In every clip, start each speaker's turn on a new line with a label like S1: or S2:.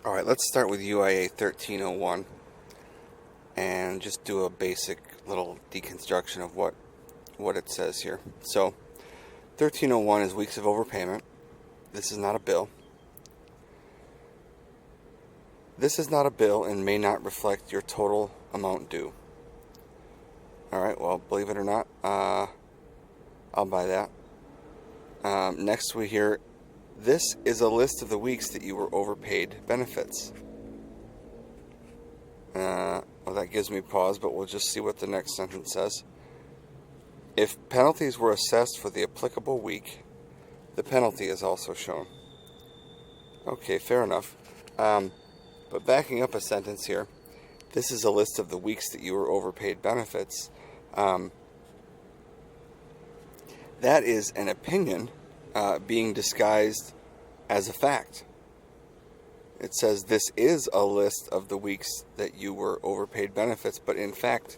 S1: Alright, let's start with UIA 1301 and just do a basic little deconstruction of what it says here. So, 1301 is weeks of overpayment. This is not a bill. This is not a bill and may not reflect your total amount due. Alright, well, believe it or not, I'll buy that. Next we hear, this is a list of the weeks that you were overpaid benefits. Well, that gives me pause, but we'll just see what the next sentence says. If penalties were assessed for the applicable week, the penalty is also shown. Okay, fair enough. But backing up a sentence here, this is a list of the weeks that you were overpaid benefits. That is an opinion being disguised as a fact. It says this is a list of the weeks that you were overpaid benefits, but in fact,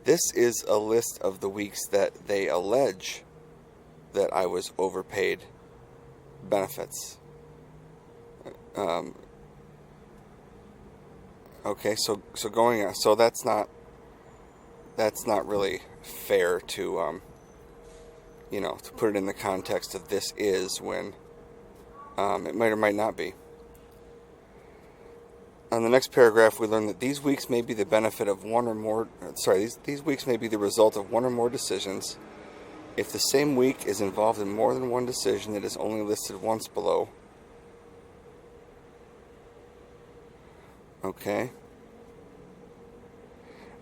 S1: this is a list of the weeks that they allege that I was overpaid benefits. Okay, so going on, so that's not really fair to to put it in the context of this is when it might or might not be. On the next paragraph, we learn that these weeks may be the benefit of one or more. These weeks may be the result of one or more decisions. If the same week is involved in more than one decision, it is only listed once below. Okay.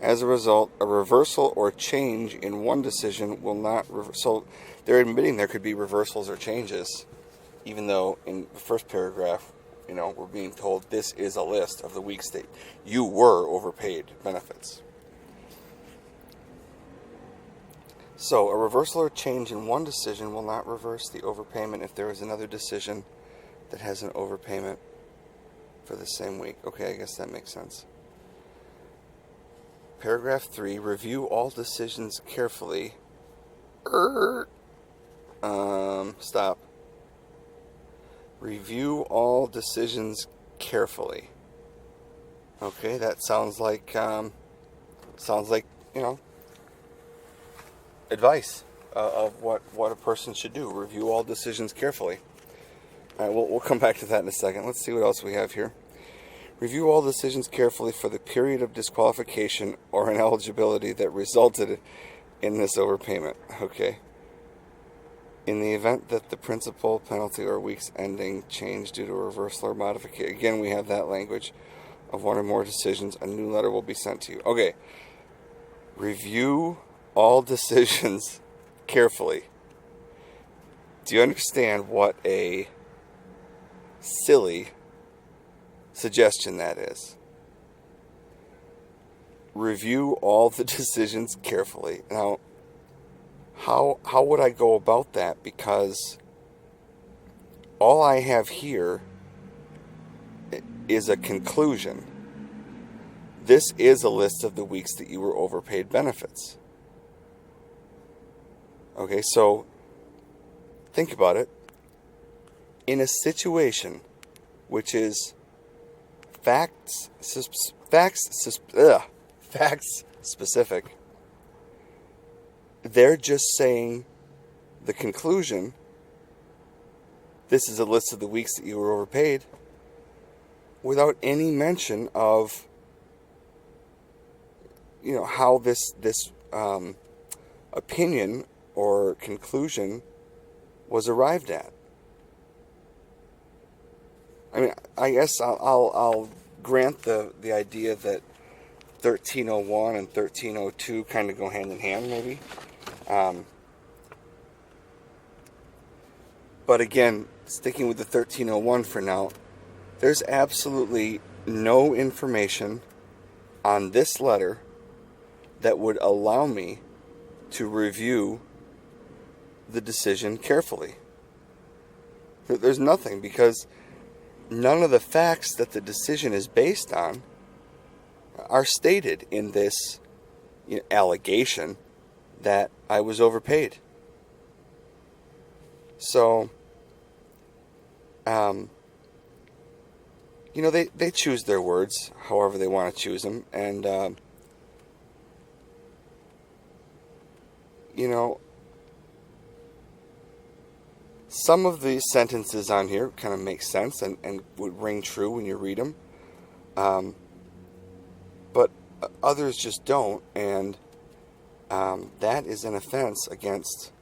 S1: As a result, a reversal or change in one decision will not... So they're admitting there could be reversals or changes, even though in the first paragraph, we're being told this is a list of the weeks that you were overpaid benefits. So a reversal or change in one decision will not reverse the overpayment if there is another decision that has an overpayment for the same week. Okay, I guess that makes sense. Paragraph 3, review all decisions carefully. Stop. Review all decisions carefully. Okay, that sounds like advice of what a person should do. Review all decisions carefully. All right, we'll come back to that in a second. Let's see what else we have here. Review all decisions carefully for the period of disqualification or ineligibility that resulted in this overpayment. Okay. In the event that the principal, penalty, or week's ending change due to a reversal or modification, again we have that language of one or more decisions, a new letter will be sent to you. Okay. Review all decisions carefully. Do you understand what a silly suggestion that is? Review all the decisions carefully. Now, how would I go about that? Because all I have here is a conclusion. This is a list of the weeks that you were overpaid benefits. Okay, so think about it. In a situation which is facts specific, they're just saying the conclusion, this is a list of the weeks that you were overpaid, without any mention of how this opinion or conclusion was arrived at. I mean, I guess I'll grant the idea that 1301 and 1302 kind of go hand in hand, maybe. But again, sticking with the 1301 for now, there's absolutely no information on this letter that would allow me to review the decision carefully. There's nothing, because none of the facts that the decision is based on are stated in this allegation that I was overpaid. So, they choose their words however they want to choose them. And, some of the sentences on here kind of make sense and would ring true when you read them. But others just don't. And that is an offense against,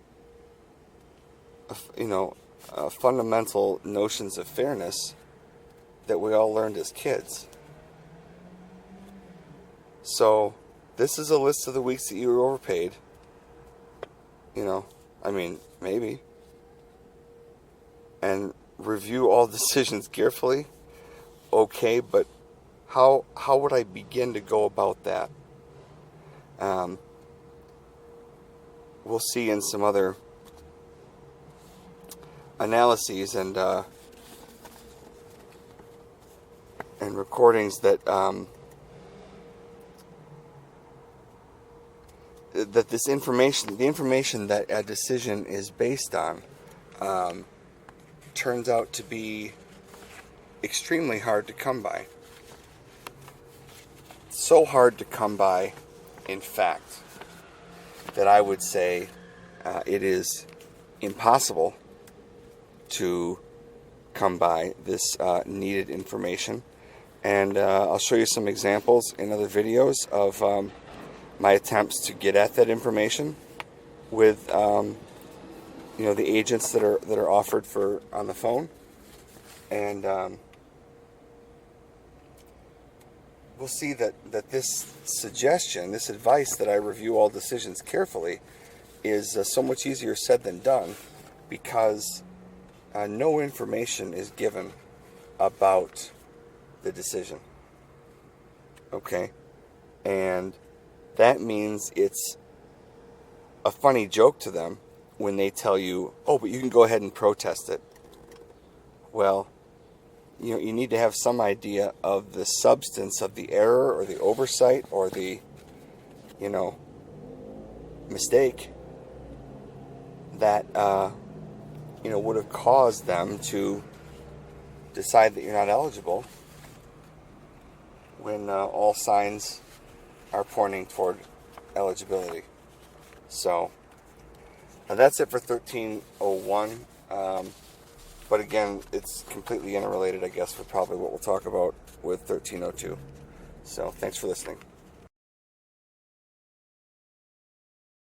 S1: fundamental notions of fairness that we all learned as kids. So, this is a list of the weeks that you were overpaid. Maybe. And review all decisions carefully. Okay, but how would I begin to go about that? We'll see in some other analyses and recordings that that this information, the information that a decision is based on, turns out to be extremely hard to come by. So hard to come by, in fact, that I would say it is impossible to come by this needed information. And I'll show you some examples in other videos of my attempts to get at that information with the agents that are offered for on the phone. And we'll see that this suggestion, this advice that I review all decisions carefully, is so much easier said than done, because no information is given about the decision. Okay? And that means it's a funny joke to them when they tell you, oh, but you can go ahead and protest it. Well, you need to have some idea of the substance of the error or the oversight or the, mistake that, would have caused them to decide that you're not eligible when all signs are pointing toward eligibility. So, that's it for 1301. But again, it's completely interrelated, I guess, with probably what we'll talk about with 1302. So, thanks for listening.